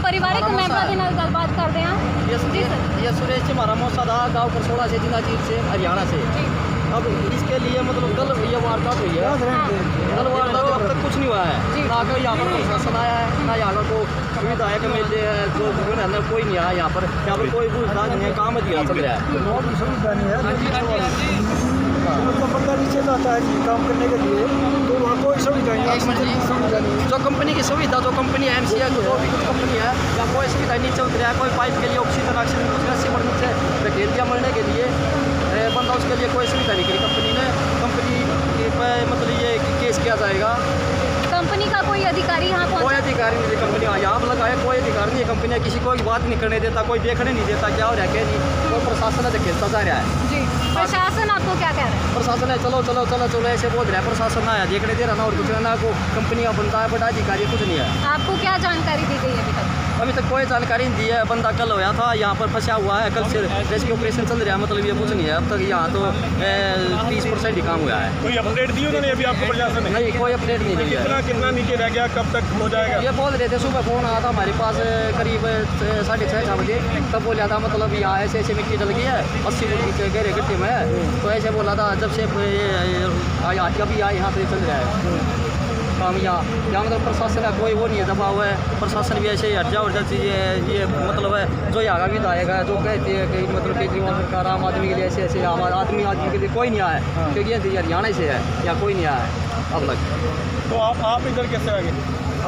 परिवारिक मैंबर के नाल गलबात करते हैं। ये सुरेश जी हमारा मौसा गाँव करसोड़ा से, जिंदाजीर से, हरियाणा से। अब इसके लिए मतलब कल ये वारदात हुई है। कल वारदात अब तक कुछ नहीं हुआ है, ना कोई यहाँ पर प्रशासन आया है, ना यहाँ का कोई विधायक मिले है, जो कोई नहीं आया यहाँ पर कोई पूछताछ नहीं है, काम दिया चल रहा है। बंदा नीचे जाता है काम करने के लिए, तो वहाँ कोई सुविधा नहीं, जो कंपनी की सुविधा, जो कंपनी है MCA जो भी कुछ कंपनी है, या कोई सुविधा नहीं चल रहा है। कोई पाइप के लिए ऑक्सीजन से धकेल दिया मरने के लिए बंदा, उसके लिए कोई सुविधा नहीं करी कंपनी ने। कंपनी पर मतलब ये केस किया जाएगा। कंपनी का कोई अधिकारी यहाँ कोई अधिकारी नहीं, कंपनी यहाँ पर लगाया कोई अधिकारी नहीं है। कंपनी किसी को बात नहीं करने देता, कोई देखने नहीं देता क्या हो रहा है क्या नहीं। कोई प्रशासन है खेलता जा रहा है। जी, प्रशासन आपको क्या कह रहा है? प्रशासन है चलो चलो चलो चलो ऐसे बोल रहा है। प्रशासन आया देखने दे रहा ना, और कुछ ना को कंपनी का बनता है, बड़ा अधिकारी कुछ नहीं है। आपको क्या जानकारी दी गई है अभी तक कोई जानकारी नहीं दी है। बंदा कल होया था यहाँ पर फंसा हुआ है, कल से रेस्क्यू ऑपरेशन चल रहा है, मतलब ये कुछ नहीं है अब तक। यहाँ तो 30% ही काम हुआ है। कोई अपडेट दी उन्होंने अभी आपको प्रशासन ने? नहीं, कोई अपडेट नहीं दी है। कितना नीचे रह गया, कब तक हो जाएगा? ये बोल रहे थे, सुबह फ़ोन आया था हमारे पास करीब 6:30 बजे, तब बोला था मतलब यहाँ ऐसे ऐसे मिट्टी डल गई है 80 फुट के गहरे गड्ढे में, तो ऐसे बोला था। जब से अभी यहाँ पे चल रहा है काम, यहाँ मतलब प्रशासन का कोई वो नहीं है, दबा हुआ है। प्रशासन भी ऐसे ही हट जा चीज़ें ये मतलब है, जो यहाँ का विधायक है जो कहते हैं कि मतलब केजरीवाल सरकार आम आदमी के लिए ऐसे ऐसे, हमारा आदमी के लिए कोई नहीं आया है, क्योंकि ये हरियाणा से है, यहाँ कोई नहीं आया है अब लग। तो आप इधर कैसे आ गए?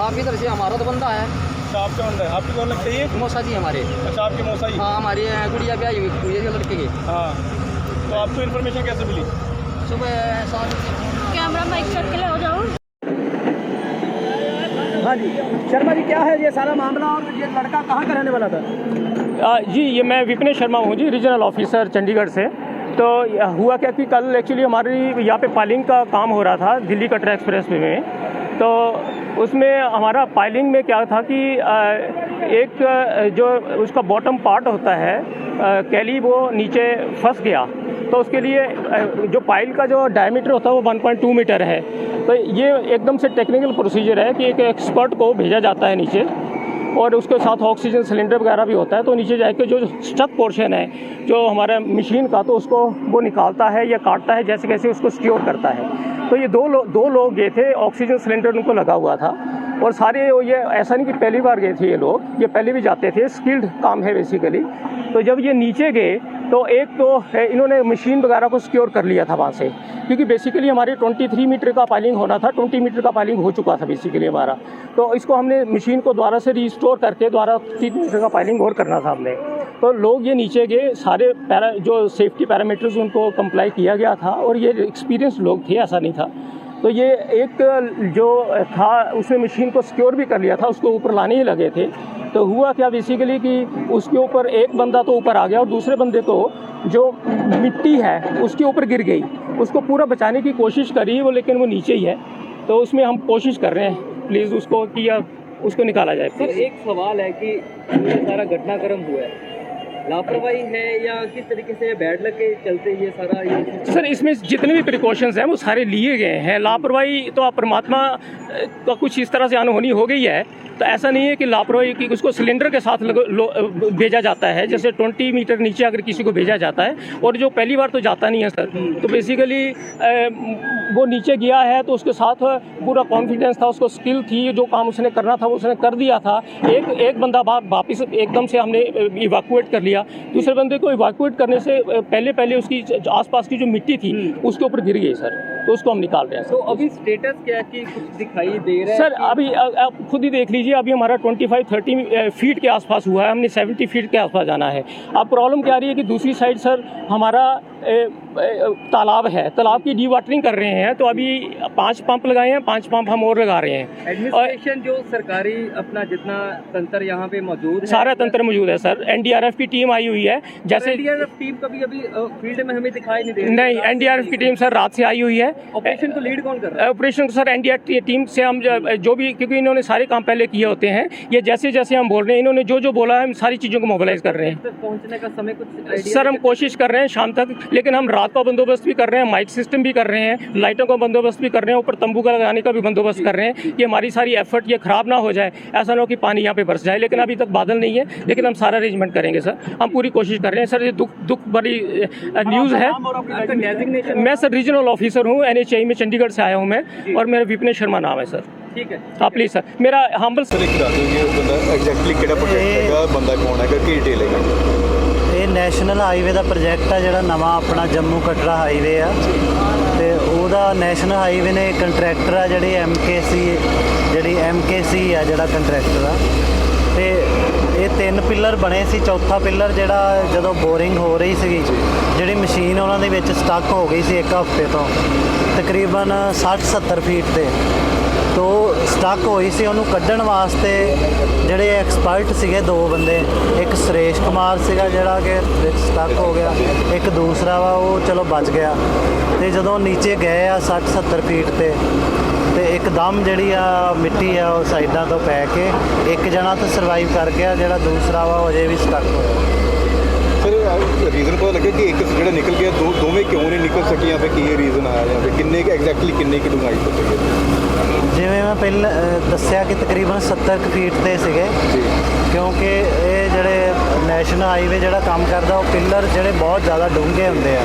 आप इधर से, हमारा तो बंदा है। आपका बंदा है, आपकी कौन लगती है? मौसा जी हमारे। अच्छा, आपके मौसा जी? हाँ, हमारी गुड़िया ब्याह हुई है लड़के की। हाँ, तो आपको इन्फॉर्मेशन कैसे मिली? सुबह 7 बजे। कैमरा माइक सेट के लिए हो जाओ। हाँ जी, शर्मा जी क्या है ये सारा मामला, और ये लड़का कहाँ का रहने वाला था? जी, ये मैं विपिनेश शर्मा हूँ जी, रीजनल ऑफिसर चंडीगढ़ से। तो हुआ क्या कि कल एक्चुअली हमारी यहाँ पे पाइलिंग का काम हो रहा था दिल्ली कटरा एक्सप्रेस वे में। तो उसमें हमारा पाइलिंग में क्या था कि एक जो उसका बॉटम पार्ट होता है कैली, वो नीचे फंस गया। तो उसके लिए जो पाइल का जो डायमीटर होता है वो 1.2 मीटर है। तो ये एकदम से टेक्निकल प्रोसीजर है कि एक एक्सपर्ट को भेजा जाता है नीचे, और उसके साथ ऑक्सीजन सिलेंडर वगैरह भी होता है। तो नीचे जाके जो स्टक पोर्शन है जो हमारा मशीन का, तो उसको वो निकालता है या काटता है, जैसे कैसे उसको सिक्योर करता है। तो ये दो लोग गए थे, ऑक्सीजन सिलेंडर उनको लगा हुआ था, और सारे ये ऐसा नहीं कि पहली बार गए थे ये लोग, ये पहले भी जाते थे, स्किल्ड काम है बेसिकली। तो जब ये नीचे गए तो एक तो इन्होंने मशीन वगैरह को सिक्योर कर लिया था वहाँ से, क्योंकि बेसिकली हमारे 23 मीटर का पाइलिंग होना था, 20 मीटर का पाइलिंग हो चुका था बेसिकली हमारा। तो इसको हमने मशीन को दोबारा से रिस्टोर करके दोबारा 30 मीटर का पाइलिंग और करना था हमने। तो लोग ये नीचे गए, सारे जो सेफ्टी पैरामीटर्स उनको कंप्लाई किया गया था, और ये एक्सपीरियंस लोग थे, ऐसा नहीं था। तो ये एक जो था उसने मशीन को सिक्योर भी कर लिया था, उसको ऊपर लाने ही लगे थे। तो हुआ क्या बेसिकली कि उसके ऊपर एक बंदा तो ऊपर आ गया और दूसरे बंदे को जो मिट्टी है उसके ऊपर गिर गई। उसको पूरा बचाने की कोशिश करी वो, लेकिन वो नीचे ही है। तो उसमें हम कोशिश कर रहे हैं प्लीज़ उसको कि उसको निकाला जाए। सर एक सवाल है कि ये सारा घटनाक्रम हुआ है, लापरवाही है या किस तरीके से बैड लग के चलते ये सारा ये? सर इसमें जितने भी प्रिकॉशंस हैं वो सारे लिए गए हैं। लापरवाही तो आप परमात्मा का कुछ इस तरह से अनहोनी हो गई है, तो ऐसा नहीं है कि लापरवाही की उसको सिलेंडर के साथ भेजा जाता है। जैसे 20 मीटर नीचे अगर किसी को भेजा जाता है और जो पहली बार तो जाता नहीं है सर, तो बेसिकली वो नीचे गया है तो उसके साथ पूरा कॉन्फिडेंस था, उसको स्किल थी, जो काम उसने करना था वो उसने कर दिया था। एक बंदा वापस एकदम से हमने इवैक्यूएट कर लिया, दूसरे बंदे को इवैक्यूएट करने से पहले उसकी आसपास की जो मिट्टी थी उसके ऊपर गिर गई सर, तो उसको हम निकाल रहे हैं। तो अभी स्टेटस क्या है कि कुछ दिखाई दे रहा है सर? अभी आप खुद ही देख लीजिए, अभी हमारा 25-30 फीट के आसपास हुआ है, हमने 70 फीट के आसपास जाना है। अब प्रॉब्लम क्या आ रही है कि दूसरी साइड सर हमारा तालाब है, तालाब की डीवाटरिंग कर रहे हैं, तो अभी 5 पंप लगाए हैं, 5 पंप हम और लगा रहे हैं। एडमिनिस्ट्रेशन जो सरकारी अपना जितना तंत्र यहाँ पे मौजूद है, सारा तंत्र मौजूद है सर। एनडीआरएफ की टीम आई हुई है, जैसे एनडीआरएफ टीम कभी अभी फील्ड में हमें दिखाई नहीं दे रही। नहीं, एनडीआरएफ की टीम सर रात से आई हुई है। ऑपरेशन को लीड कौन कर रहा है? ऑपरेशन सर एनडीआरएफ टीम से हम जो भी, क्योंकि इन्होंने सारे काम पहले किए होते हैं, ये जैसे जैसे हम बोल रहे हैं इन्होंने जो बोला है हम सारी चीज़ों को मोबिलाइज कर रहे हैं। पहुँचने का समय कुछ सर हम कोशिश कर रहे हैं शाम तक, लेकिन हम रात का बंदोबस्त भी कर रहे हैं, माइक सिस्टम भी कर रहे हैं, लाइटों का बंदोबस्त भी कर रहे हैं, ऊपर तंबू का लगाने का भी बंदोबस्त कर रहे हैं कि हमारी सारी एफर्ट ये खराब ना हो जाए, ऐसा ना हो कि पानी यहाँ पे बरस जाए। लेकिन अभी तक बादल नहीं है, लेकिन हम सारा अरेंजमेंट करेंगे सर, हम पूरी कोशिश कर रहे हैं सर। ये दुख बड़ी न्यूज़ है। मैं सर रीजनल ऑफिसर हूँ, NHI में चंडीगढ़ से आया हूँ मैं, और मेरा विपिन शर्मा नाम है सर। ठीक है, हाँ प्लीज़ सर, मेरा हम्बल सर एक दस दो बंदा एग्जैक्टली किहड़ा प्रोजेक्ट हैगा, बंदा कौन हैगा, की डिटेल हैगा? ਇਹ ਨੈਸ਼ਨਲ ਹਾਈਵੇ ਦਾ ਪ੍ਰੋਜੈਕਟ ਆ ਜਿਹੜਾ ਨਵਾਂ ਆਪਣਾ ਜੰਮੂ ਕਟਰਾ ਹਾਈਵੇ ਆ, ਤੇ ਉਹਦਾ ਨੈਸ਼ਨਲ ਹਾਈਵੇ ਨੇ ਕੰਟਰੈਕਟਰ ਆ ਜਿਹੜੀ MKC ਆ ਜਿਹੜਾ ਕੰਟਰੈਕਟਰ ਆ, ਤੇ ਇਹ 3 ਪਿੱਲਰ ਬਣੇ ਸੀ। ਚੌਥਾ ਪਿੱਲਰ ਜਿਹੜਾ ਜਦੋਂ ਬੋਰਿੰਗ ਹੋ ਰਹੀ ਸੀਗੀ, ਜਿਹੜੀ ਮਸ਼ੀਨ ਉਹਨਾਂ ਦੇ ਵਿੱਚ ਸਟਕ ਹੋ ਗਈ ਸੀ 1 ਹਫ਼ਤੇ ਤੋਂ, ਤਕਰੀਬਨ 60-70 ਫੀਟ ਤੇ तो स्टक हुई सी। ਉਹਨੂੰ ਕੱਢਣ ਵਾਸਤੇ ਜਿਹੜੇ ਐਕਸਪਰਟ ਸੀਗੇ 2 ਬੰਦੇ, ਇੱਕ ਸੁਰੇਸ਼ ਕੁਮਾਰ ਸੀਗਾ ਜਿਹੜਾ ਕਿ ਵਿੱਚ ਸਟਕ ਹੋ ਗਿਆ, ਇੱਕ ਦੂਸਰਾ ਵਾ ਉਹ ਚਲੋ ਬਚ ਗਿਆ। ਤੇ ਜਦੋਂ ਨੀਚੇ ਗਏ ਆ 60-70 ਫੀਟ ਤੇ ਇੱਕਦਮ ਜਿਹੜੀ ਆ ਮਿੱਟੀ ਆ ਉਹ ਸਾਈਡਾਂ ਤੋਂ ਪੈ ਕੇ ਇੱਕ ਜਣਾ ਤਾਂ ਸਰਵਾਈਵ ਕਰ ਗਿਆ, ਜਿਹੜਾ ਦੂਸਰਾ ਵਾ ਉਹ ਅਜੇ ਵੀ ਸਟਕ ਹੋਇਆ। सर रीज़न पता लगे कि एक जो निकल गया, दोवें क्यों नहीं निकल सकी, या फिर की रीज़न आया, या फिर किन्ने एग्जैक्टली किन्ने की डूंघाई हो सके? ਜਿਵੇਂ ਮੈਂ ਪਹਿਲਾਂ ਦੱਸਿਆ ਕਿ ਤਕਰੀਬਨ 70 ਫੀਟ ਤੇ ਸੀਗੇ, ਕਿਉਂਕਿ ਇਹ ਜਿਹੜੇ ਨੈਸ਼ਨਲ ਹਾਈਵੇ ਜਿਹੜਾ ਕੰਮ ਕਰਦਾ ਉਹ ਪਿੱਲਰ ਜਿਹੜੇ ਬਹੁਤ ਜ਼ਿਆਦਾ ਡੂੰਘੇ ਹੁੰਦੇ ਆ।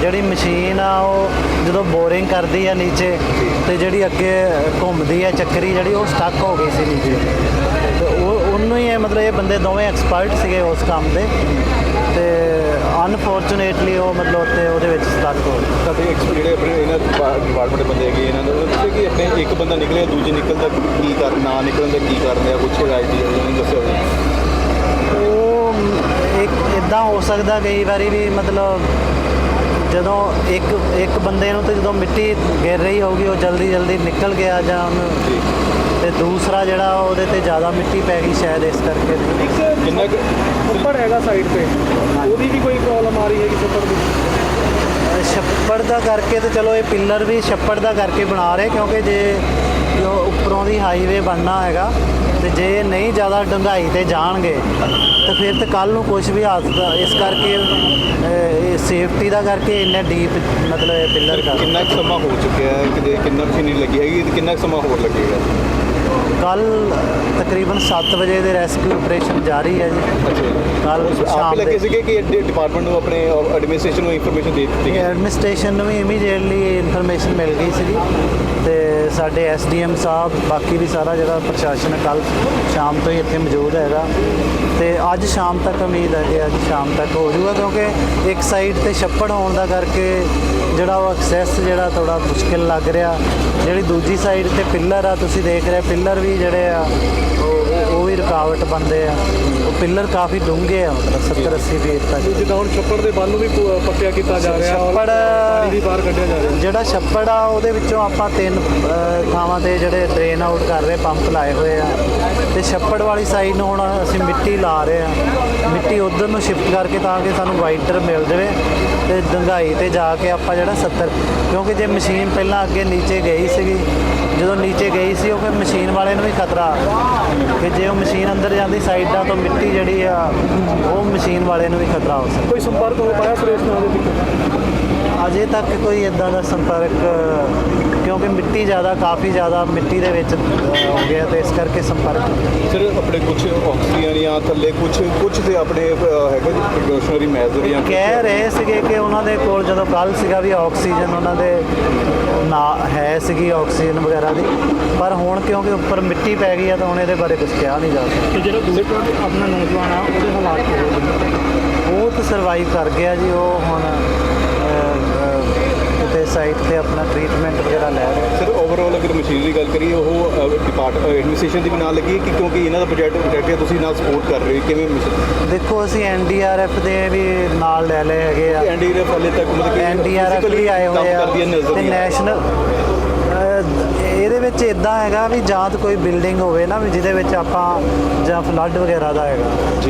ਜਿਹੜੀ ਮਸ਼ੀਨ ਆ ਉਹ ਜਦੋਂ ਬੋਰਿੰਗ ਕਰਦੀ ਆ ਨੀਚੇ, ਤੇ ਜਿਹੜੀ ਅੱਗੇ ਘੁੰਮਦੀ ਆ ਚੱਕਰੀ ਜਿਹੜੀ ਉਹ ਸਟਕ ਹੋ ਗਈ ਸੀ ਨੀਚੇ, ਤੇ ਉਹਨੂੰ ਹੀ ਮਤਲਬ ਇਹ ਬੰਦੇ ਦੋਵੇਂ ਐਕਸਪਰਟ ਸੀਗੇ ਉਸ ਕੰਮ ਦੇ, ਤੇ ਅਨਫੋਰਚੂਨੇਟਲੀ ਉਹ ਮਤਲਬ ਉੱਤੇ ਉਹਦੇ ਵਿੱਚ ਸਟਕ ਹੋ ਗਏ। ਸਾਡੇ ਜਿਹੜੇ ਆਪਣੇ ਇਹਨਾਂ ਡਿਪਾਰਟਮੈਂਟ ਦੇ ਬੰਦੇ ਹੈਗੇ, ਇਹਨਾਂ ਨੂੰ ਦੱਸਿਆ ਕਿ ਆਪਣੇ ਇੱਕ ਬੰਦਾ ਨਿਕਲਿਆ, ਦੂਜੇ ਨਿਕਲਦਾ ਕੀ ਕਾਰਨ, ਨਾ ਨਿਕਲਣ ਦਾ ਕੀ ਕਾਰਨ ਹੈ, ਕੁਛ ਆਈਡੀਆ ਨਹੀਂ ਦੱਸਿਆ ਹੋਇਆ? ਉਹ ਇੱਦਾਂ ਹੋ ਸਕਦਾ ਕਈ ਵਾਰੀ ਵੀ, ਮਤਲਬ ਜਦੋਂ ਇੱਕ ਬੰਦੇ ਨੂੰ ਤਾਂ ਜਦੋਂ ਮਿੱਟੀ ਗਿਰ ਰਹੀ ਹੋਊਗੀ ਉਹ ਜਲਦੀ ਨਿਕਲ ਗਿਆ, ਜਾਂ ਉਹਨੂੰ, ਤੇ ਦੂਸਰਾ ਜਿਹੜਾ ਉਹਦੇ ਤੇ ਜ਼ਿਆਦਾ ਮਿੱਟੀ ਪੈ ਗਈ ਸ਼ਾਇਦ ਇਸ ਕਰਕੇ। ਕਿੰਨਾ ਉੱਪਰ ਹੈਗਾ ਸਾਈਡ ਤੇ, ਉਹਦੀ ਵੀ ਕੋਈ ਪ੍ਰੋਬਲਮ ਆ ਰਹੀ ਹੈ ਕਿਸੇ ਦੀ? ਛੱਪੜ ਦਾ ਕਰਕੇ ਤੇ ਚਲੋ ਇਹ ਪਿੱਲਰ ਵੀ ਛੱਪੜ ਦਾ ਕਰਕੇ ਬਣਾ ਰਹੇ, ਕਿਉਂਕਿ ਜੇ ਜੋ ਉੱਪਰੋਂ ਦੀ ਹਾਈਵੇ ਬਣਨਾ ਹੈਗਾ, ਤੇ ਜੇ ਨਹੀਂ ਜ਼ਿਆਦਾ ਡੂੰਘਾਈ ਤੇ ਜਾਣਗੇ ਤਾਂ ਫਿਰ ਤਾਂ ਕੱਲ੍ਹ ਨੂੰ ਕੁਝ ਵੀ ਹਾਦਸਾ, ਇਸ ਕਰਕੇ ਸੇਫਟੀ ਦਾ ਕਰਕੇ ਇੰਨਾ ਡੀਪ ਮਤਲਬ ਇਹ ਪਿੱਲਰ ਕਰ। ਕਿੰਨਾ ਕੁ ਸਮਾਂ ਹੋ ਚੁੱਕਿਆ ਹੈ, ਕਿਤੇ ਕਿੰਨਾ ਮਸ਼ੀਨ ਲੱਗੀ ਹੈਗੀ, ਤੇ ਕਿੰਨਾ ਕੁ ਸਮਾਂ ਹੋਰ ਲੱਗੇਗਾ? ਕੱਲ੍ਹ ਤਕਰੀਬਨ 7 ਵਜੇ ਦੇ ਰੈਸਕਿਊ ਆਪਰੇਸ਼ਨ ਜਾਰੀ ਹੈ ਜੀ। ਕੱਲ੍ਹ ਆਪ ਸ਼ਾਮ ਹੀ ਲੱਗੇ ਦੇ ਸੀਗੇ ਕਿ ਡਿਪਾਰਟਮੈਂਟ ਨੂੰ, ਆਪਣੇ ਐਡਮਿਨਿਸਟ੍ਰੇਸ਼ਨ ਨੂੰ ਇਨਫੋਰਮੇਸ਼ਨ ਦੇ ਦਿੱਤੀ ਗਈ? ਐਡਮਿਨਿਸਟ੍ਰੇਸ਼ਨ ਨੂੰ ਵੀ ਇਮੀਡੀਏਟਲੀ ਇਨਫੋਰਮੇਸ਼ਨ ਮਿਲ ਗਈ ਸੀਗੀ, ਤੇ ਸਾਡੇ SDM ਸਾਹਿਬ, ਬਾਕੀ ਵੀ ਸਾਰਾ ਜਿਹੜਾ ਪ੍ਰਸ਼ਾਸਨ ਕੱਲ੍ਹ ਸ਼ਾਮ ਤੋਂ ਹੀ ਇੱਥੇ ਮੌਜੂਦ ਹੈਗਾ, ਤੇ ਅੱਜ ਸ਼ਾਮ ਤੱਕ ਉਮੀਦ ਹੈ ਕਿ ਅੱਜ ਸ਼ਾਮ ਤੱਕ ਹੋ ਜਾਊਗਾ, ਕਿਉਂਕਿ ਇੱਕ ਸਾਈਡ ਤੇ ਛੱਪੜ ਹੋਣ ਦਾ ਕਰਕੇ ਜਿਹੜਾ ਉਹ ਐਕਸੈਸ ਜਿਹੜਾ ਥੋੜਾ ਮੁਸ਼ਕਿਲ ਲੱਗ ਰਿਹਾ। ਜਿਹੜੀ ਦੂਜੀ ਸਾਈਡ ਤੇ ਪਿੱਲਰ ਆ ਤੁਸੀਂ ਦੇਖ ਰਹੇ, ਪਿੱਲਰ ਵੀ ਜਿਹੜੇ ਆ ਉਹ ਵੀ ਰੁਕਾਵਟ ਬੰਦੇ ਆ ਉਹ ਪਿੱਲਰ ਕਾਫੀ ਡੂੰਘੇ ਆ, ਮਤਲਬ 70-80 ਫੀਟ ਤੱਕ। ਜਿੱਦਾਂ ਹੁਣ ਛੱਪੜ ਦੇ ਬੰਨ ਨੂੰ ਵੀ ਪੱਕਿਆ ਕੀਤਾ ਜਾ ਰਿਹਾ, ਛੱਪੜ ਪਾਣੀ ਵੀ ਬਾਹਰ ਕੱਢਿਆ ਜਾ ਰਿਹਾ। ਜਿਹੜਾ ਛੱਪੜ ਆ ਉਹਦੇ ਵਿੱਚੋਂ ਆਪਾਂ 3 ਥਾਵਾਂ ਤੇ ਜਿਹੜੇ ਡਰੇਨ ਆਊਟ ਕਰ ਰਹੇ ਪੰਪ ਲਾਏ ਹੋਏ ਆ, ਤੇ ਛੱਪੜ ਵਾਲੀ ਸਾਈਡ ਨੂੰ ਹੁਣ ਅਸੀਂ ਮਿੱਟੀ ਲਾ ਰਹੇ ਆ। ਮਿੱਟੀ ਉਧਰ ਨੂੰ ਸ਼ਿਫਟ ਕਰਕੇ ਤਾਂ ਕਿ ਸਾਨੂੰ ਵਾਈਟਰ ਮਿਲ ਜਾਵੇ, ਤੇ ਡੂੰਘਾਈ ਤੇ ਜਾ ਕੇ ਆਪਾਂ ਜਿਹੜਾ 70, ਕਿਉਂਕਿ ਜੇ ਮਸ਼ੀਨ ਪਹਿਲਾਂ ਅੱਗੇ ਨੀਚੇ ਗਈ ਸੀਗੀ, ਜਦੋਂ ਨੀਚੇ ਗਈ ਸੀ ਉਹ ਫਿਰ ਮਸ਼ੀਨ ਵਾਲੇ ਨੂੰ ਵੀ ਖਤਰਾ ਕਿ ਜੇ ਉਹ ਮਸ਼ੀਨ ਅੰਦਰ ਜਾਂਦੀ ਸਾਈਡਾਂ ਤੋਂ ਮਿੱਟੀ ਜਿਹੜੀ ਆ ਉਹ ਮਸ਼ੀਨ ਵਾਲੇ ਨੂੰ ਵੀ ਖਤਰਾ ਹੋ ਸਕਦਾ। ਕੋਈ ਸੰਪਰਕ ਹੋ ਪਾਇਆ ਸੁਰੇਸ਼ ਨਾਲ ਉਹਦੇ ਵਿੱਚ? ਅਜੇ ਤੱਕ ਕੋਈ ਇਦਾਂ ਦਾ ਸੰਪਰਕ, ਕਿਉਂਕਿ ਮਿੱਟੀ ਕਾਫੀ ਜ਼ਿਆਦਾ ਮਿੱਟੀ ਦੇ ਵਿੱਚ ਹੋ ਗਿਆ, ਤੇ ਇਸ ਕਰਕੇ ਸੰਪਰਕ। ਸਰ ਆਪਣੇ ਕੁਝ ਆਕਸੀਜਨ ਜਾਂ ਥੱਲੇ ਕੁਝ ਤੇ ਆਪਣੇ ਹੈਗਾ ਜੀ ਪ੍ਰੀਕਾਸ਼ਨਰੀ ਮੈਜ਼ਰ ਜਾਂ ਕਹਿ ਰਹੇ ਸੀਗੇ ਕਿ ਉਹਨਾਂ ਦੇ ਕੋਲ ਜਦੋਂ ਕੱਲ੍ਹ ਸੀਗਾ ਵੀ ਆਕਸੀਜਨ ਉਹਨਾਂ ਦੇ ਨਾ ਹੈ ਸੀਗੀ ਆਕਸੀਜਨ ਵਗੈਰਾ ਦੀ, ਪਰ ਹੁਣ ਕਿਉਂਕਿ ਉੱਪਰ ਮਿੱਟੀ ਪੈ ਗਈ ਆ ਤਾਂ ਹੁਣ ਇਹਦੇ ਬਾਰੇ ਕੁਝ ਕਿਹਾ ਨਹੀਂ ਜਾ ਸਕਦਾ। ਤੇ ਜਿਹੜਾ ਦੂਸਰਾ ਆਪਣਾ ਨੌਜਵਾਨ ਆ ਉਹਦੇ ਹਾਲਾਤ ਉਹ ਤਾਂ ਸਰਵਾਈਵ ਕਰ ਗਿਆ ਜੀ, ਉਹ ਹੁਣ ਕਿਤੇ ਸਾਈਟ ਤੇ ਆਪਣਾ ਟ੍ਰੀਟਮੈਂਟ ਵਗੈਰਾ ਲੈ ਰਿਹਾ। ਸਰ ਓਵਰਆਲ ਅਗਰ ਮਸ਼ੀਨ ਦੀ ਗੱਲ ਕਰੀਏ ਉਹ ਐਡਮਿਨਿਸਟ੍ਰੇਸ਼ਨ ਦੀ ਵੀ ਨਾਲ ਲੱਗੀ ਕਿ ਕਿਉਂਕਿ ਇਹਨਾਂ ਦਾ ਪ੍ਰੋਜੈਕਟ ਹੈ ਤੁਸੀਂ ਨਾਲ ਸਪੋਰਟ ਕਰ ਰਹੇ ਹੋ, ਕਿਵੇਂ ਮਿਸ਼ਨ? ਦੇਖੋ ਅਸੀਂ NDRF ਦੇ ਵੀ ਨਾਲ ਲੈ ਲਏ ਹੈਗੇ ਆ, NDRF ਹਾਲੇ ਤੱਕ ਮਤਲਬ ਕਿ NDRF ਵੀ ਆਏ ਹੋਏ ਆ, ਤੇ ਨੈਸ਼ਨਲ ਇਹਦੇ ਵਿੱਚ ਇਦਾਂ ਹੈਗਾ ਵੀ ਜਾਂ ਤਾਂ ਕੋਈ ਬਿਲਡਿੰਗ ਹੋਵੇ ਨਾ ਵੀ ਜਿਹਦੇ ਵਿੱਚ ਆਪਾਂ ਜਾਂ ਫਲੱਡ ਵਗੈਰਾ ਦਾ ਹੈਗਾ,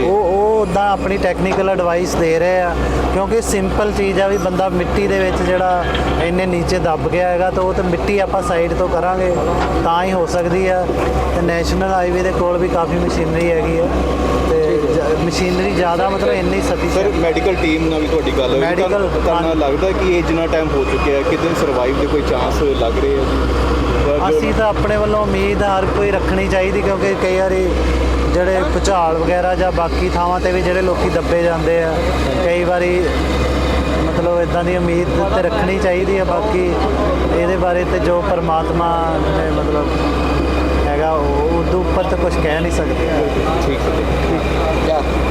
ਉਹ ਉੱਦਾਂ ਆਪਣੀ ਟੈਕਨੀਕਲ ਐਡਵਾਈਸ ਦੇ ਰਹੇ ਆ, ਕਿਉਂਕਿ ਸਿੰਪਲ ਚੀਜ਼ ਆ ਵੀ ਬੰਦਾ ਮਿੱਟੀ ਦੇ ਵਿੱਚ ਜਿਹੜਾ ਇੰਨੇ ਨੀਚੇ ਦੱਬ ਗਿਆ ਹੈਗਾ ਤਾਂ ਉਹ ਤਾਂ ਮਿੱਟੀ ਆਪਾਂ ਸਾਈਡ ਤੋਂ ਕਰਾਂਗੇ ਤਾਂ ਹੀ ਹੋ ਸਕਦੀ ਆ। ਤੇ ਨੈਸ਼ਨਲ ਹਾਈਵੇ ਦੇ ਕੋਲ ਵੀ ਕਾਫੀ ਮਸ਼ੀਨਰੀ ਹੈਗੀ ਆ, ਤੇ ਮਸ਼ੀਨਰੀ ਜ਼ਿਆਦਾ ਮਤਲਬ ਇੰਨੀ ਸਰ ਸਫੀਸ਼ੀਐਂਟ। ਮੈਡੀਕਲ ਟੀਮ ਨਾਲ ਵੀ ਤੁਹਾਡੀ ਗੱਲ ਹੋਈ, ਤੁਹਾਨੂੰ ਲੱਗਦਾ ਕਿ ਇਹ ਜਿੰਨਾ ਟਾਈਮ ਹੋ ਚੁੱਕਿਆ ਕਿਤੇ ਸਰਵਾਈਵ ਦੇ ਕੋਈ ਚਾਂਸ ਲੱਗ ਰਹੇ ਆ ਜੀ? ਅਸੀਂ ਤਾਂ ਆਪਣੇ ਵੱਲੋਂ ਉਮੀਦ ਹਰ ਕੋਈ ਰੱਖਣੀ ਚਾਹੀਦੀ, ਕਿਉਂਕਿ ਕਈ ਵਾਰੀ ਜਿਹੜੇ ਭੁਚਾਲ ਵਗੈਰਾ ਜਾਂ ਬਾਕੀ ਥਾਵਾਂ ਤੇ ਵੀ ਜਿਹੜੇ ਲੋਕੀ ਦੱਬੇ ਜਾਂਦੇ ਆ, ਕਈ ਵਾਰੀ ਮਤਲਬ ਇਦਾਂ ਦੀ ਉਮੀਦ ਤੇ ਰੱਖਣੀ ਚਾਹੀਦੀ ਹੈ। ਬਾਕੀ ਇਹਦੇ ਬਾਰੇ ਤੇ ਜੋ ਪਰਮਾਤਮਾ ਨੇ ਮਤਲਬ ਹੈਗਾ ਉਹ ਉਦੋਂ ਉੱਪਰ ਤਾਂ ਕੁਝ ਕਹਿ ਨਹੀਂ ਸਕਦੇ। ਠੀਕ ਹੈ।